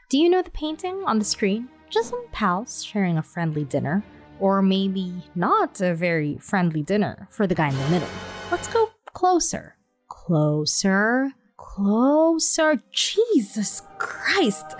Do you know the painting on the screen? Just some pals sharing a friendly dinner. Or maybe not a very friendly dinner for the guy in the middle. Let's go closer. Closer. Closer. Jesus Christ.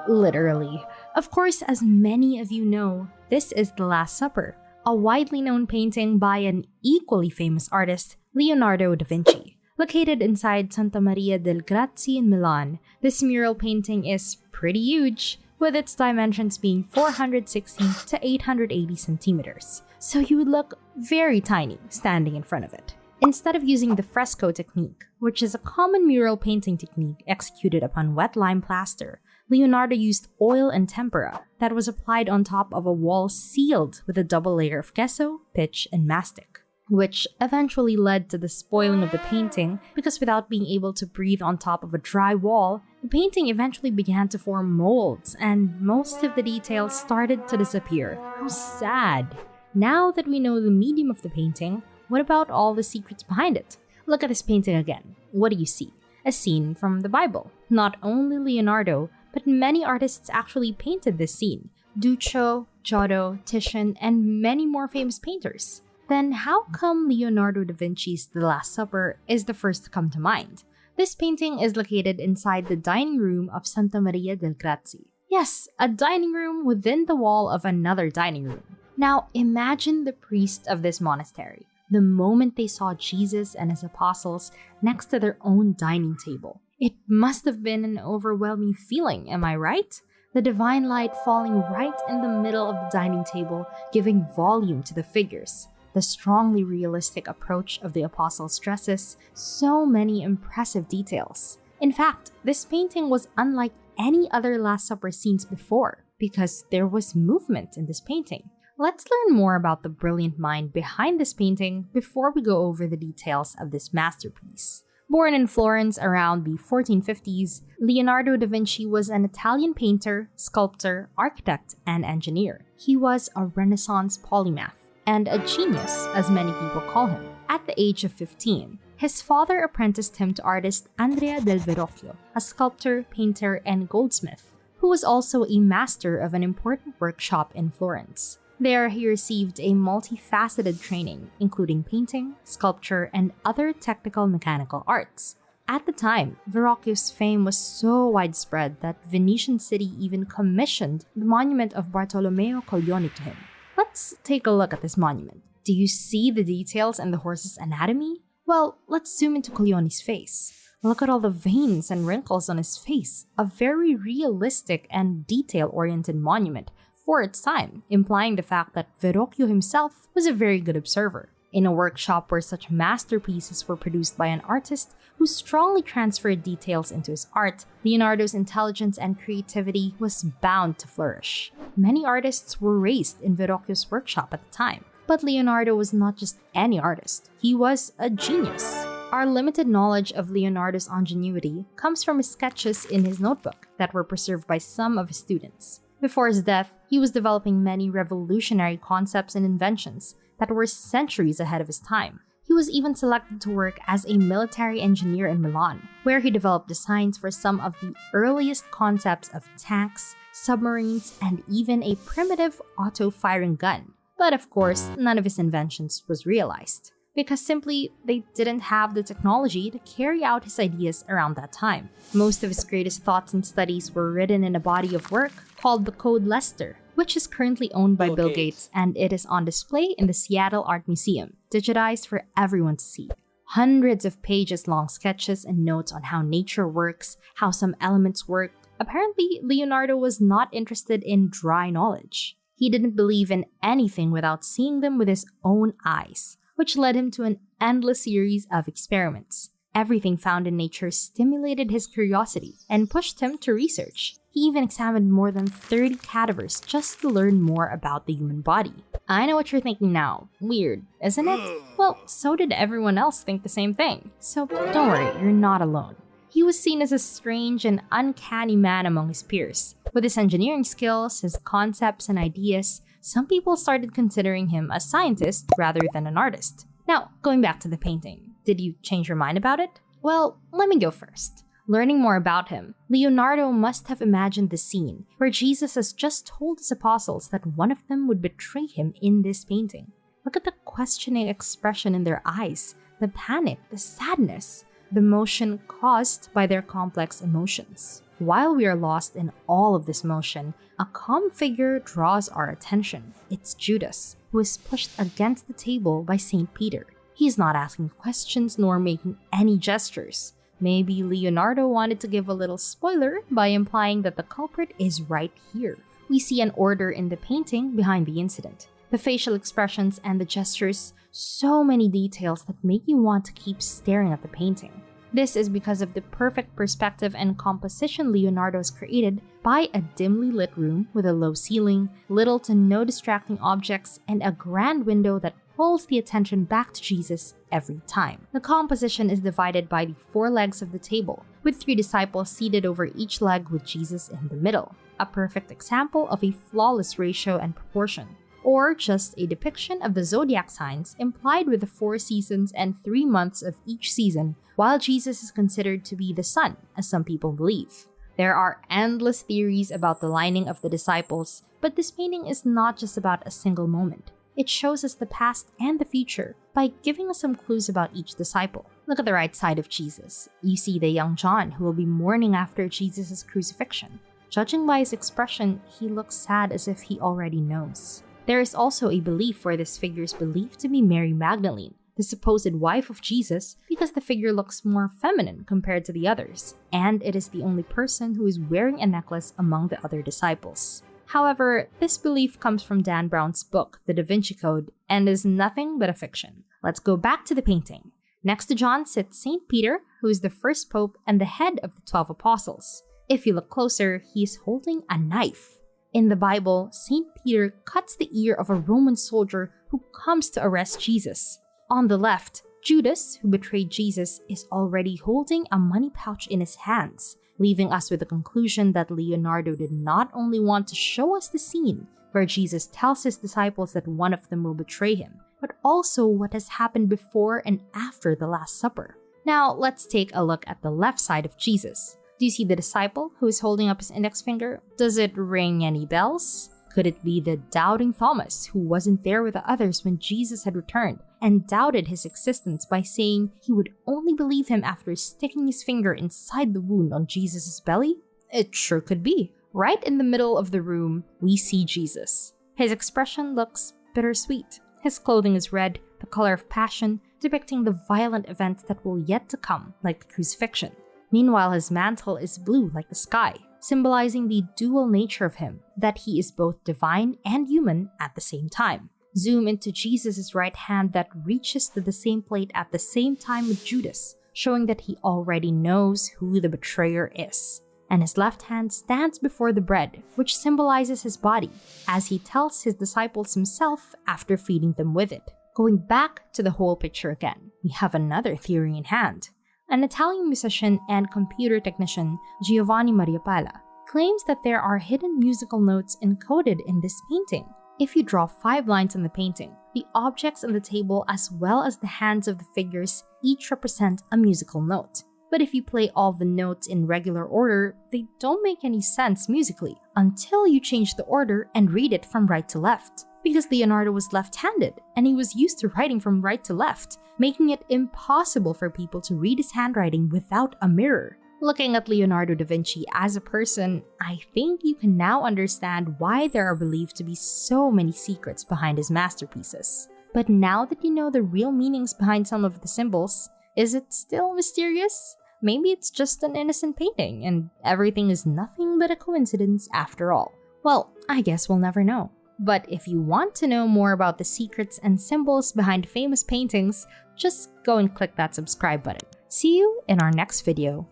Literally. Of course, as many of you know, this is The Last Supper, a widely known painting by an equally famous artist, Leonardo Da Vinci. Located inside Santa Maria del Grazie in Milan, this mural painting is pretty huge, with its dimensions being 460 to 880 centimeters. So you would look very tiny standing in front of it. Instead of using the fresco technique, which is a common mural painting technique executed upon wet lime plaster, Leonardo used oil and tempera that was applied on top of a wall sealed with a double layer of gesso, pitch, and mastic, which eventually led to the spoiling of the painting because without being able to breathe on top of a dry wall, the painting eventually began to form molds and most of the details started to disappear. How sad! Now that we know the medium of the painting, what about all the secrets behind it? Look at this painting again. What do you see? A scene from the Bible. Not only Leonardo, but many artists actually painted this scene. Duccio, Giotto, Titian, and many more famous painters. Then how come Leonardo da Vinci's The Last Supper is the first to come to mind? This painting is located inside the dining room of Santa Maria del Grazie. Yes, a dining room within the wall of another dining room. Now imagine the priest of this monastery. The moment they saw Jesus and his apostles next to their own dining table. It must have been an overwhelming feeling, am I right? The divine light falling right in the middle of the dining table, giving volume to the figures. The strongly realistic approach of the apostles' dresses, so many impressive details. In fact, this painting was unlike any other Last Supper scenes before because there was movement in this painting. Let's learn more about the brilliant mind behind this painting before we go over the details of this masterpiece. Born in Florence around the 1450s, Leonardo da Vinci was an Italian painter, sculptor, architect, and engineer. He was a Renaissance polymath and a genius, as many people call him. At the age of 15, his father apprenticed him to artist Andrea del Verrocchio, a sculptor, painter, and goldsmith, who was also a master of an important workshop in Florence. There, he received a multifaceted training, including painting, sculpture, and other technical mechanical arts. At the time, Verrocchio's fame was so widespread that Venetian city even commissioned the monument of Bartolomeo Colleoni to him. Let's take a look at this monument. Do you see the details in the horse's anatomy? Well, let's zoom into Colleoni's face. Look at all the veins and wrinkles on his face. A very realistic and detail-oriented monument for its time, implying the fact that Verrocchio himself was a very good observer. In a workshop where such masterpieces were produced by an artist who strongly transferred details into his art, Leonardo's intelligence and creativity was bound to flourish. Many artists were raised in Verrocchio's workshop at the time, but Leonardo was not just any artist, he was a genius. Our limited knowledge of Leonardo's ingenuity comes from his sketches in his notebook that were preserved by some of his students. Before his death, he was developing many revolutionary concepts and inventions that were centuries ahead of his time. He was even selected to work as a military engineer in Milan, where he developed designs for some of the earliest concepts of tanks, submarines, and even a primitive auto-firing gun. But of course, none of his inventions was realized, because simply they didn't have the technology to carry out his ideas around that time. Most of his greatest thoughts and studies were written in a body of work called the Code Leicester, which is currently owned by Bill Gates, and it is on display in the Seattle Art Museum, digitized for everyone to see. Hundreds of pages long sketches and notes on how nature works, how some elements work. Apparently, Leonardo was not interested in dry knowledge. He didn't believe in anything without seeing them with his own eyes, which led him to an endless series of experiments. Everything found in nature stimulated his curiosity and pushed him to research. He even examined more than 30 cadavers just to learn more about the human body. I know what you're thinking now. Weird, isn't it? Well, so did everyone else think the same thing. So don't worry, you're not alone. He was seen as a strange and uncanny man among his peers. With his engineering skills, his concepts and ideas, some people started considering him a scientist rather than an artist. Now, going back to the painting, did you change your mind about it? Well, let me go first. Learning more about him, Leonardo must have imagined the scene where Jesus has just told his apostles that one of them would betray him in this painting. Look at the questioning expression in their eyes, the panic, the sadness, the motion caused by their complex emotions. While we are lost in all of this motion, a calm figure draws our attention. It's Judas, who is pushed against the table by St. Peter. He's not asking questions nor making any gestures. Maybe Leonardo wanted to give a little spoiler by implying that the culprit is right here. We see an order in the painting behind the incident. The facial expressions and the gestures, so many details that make you want to keep staring at the painting. This is because of the perfect perspective and composition Leonardo has created by a dimly lit room with a low ceiling, little to no distracting objects, and a grand window that pulls the attention back to Jesus every time. The composition is divided by the 4 legs of the table, with 3 disciples seated over each leg with Jesus in the middle, a perfect example of a flawless ratio and proportion. Or just a depiction of the zodiac signs implied with the 4 seasons and 3 months of each season, while Jesus is considered to be the sun, as some people believe. There are endless theories about the lining of the disciples, but this painting is not just about a single moment. It shows us the past and the future by giving us some clues about each disciple. Look at the right side of Jesus. You see the young John, who will be mourning after Jesus' crucifixion. Judging by his expression, he looks sad as if he already knows. There is also a belief where this figure is believed to be Mary Magdalene, the supposed wife of Jesus, because the figure looks more feminine compared to the others, and it is the only person who is wearing a necklace among the other disciples. However, this belief comes from Dan Brown's book, The Da Vinci Code, and is nothing but a fiction. Let's go back to the painting. Next to John sits St. Peter, who is the first pope and the head of the 12 apostles. If you look closer, he is holding a knife. In the Bible, St. Peter cuts the ear of a Roman soldier who comes to arrest Jesus. On the left, Judas, who betrayed Jesus, is already holding a money pouch in his hands, leaving us with the conclusion that Leonardo did not only want to show us the scene where Jesus tells his disciples that one of them will betray him, but also what has happened before and after the Last Supper. Now, let's take a look at the left side of Jesus. Do you see the disciple who is holding up his index finger? Does it ring any bells? Could it be the doubting Thomas, who wasn't there with the others when Jesus had returned and doubted his existence by saying he would only believe him after sticking his finger inside the wound on Jesus' belly? It sure could be. Right in the middle of the room, we see Jesus. His expression looks bittersweet. His clothing is red, the color of passion, depicting the violent events that will yet to come, like the crucifixion. Meanwhile, his mantle is blue like the sky, symbolizing the dual nature of him, that he is both divine and human at the same time. Zoom into Jesus' right hand that reaches to the same plate at the same time with Judas, showing that he already knows who the betrayer is. And his left hand stands before the bread, which symbolizes his body, as he tells his disciples himself after feeding them with it. Going back to the whole picture again, we have another theory in hand. An Italian musician and computer technician, Giovanni Maria Pala, claims that there are hidden musical notes encoded in this painting. If you draw 5 lines on the painting, the objects on the table as well as the hands of the figures each represent a musical note. But if you play all the notes in regular order, they don't make any sense musically until you change the order and read it from right to left. Because Leonardo was left-handed, and he was used to writing from right to left, making it impossible for people to read his handwriting without a mirror. Looking at Leonardo da Vinci as a person, I think you can now understand why there are believed to be so many secrets behind his masterpieces. But now that you know the real meanings behind some of the symbols, is it still mysterious? Maybe it's just an innocent painting, and everything is nothing but a coincidence after all. Well, I guess we'll never know. But if you want to know more about the secrets and symbols behind famous paintings, just go and click that subscribe button. See you in our next video.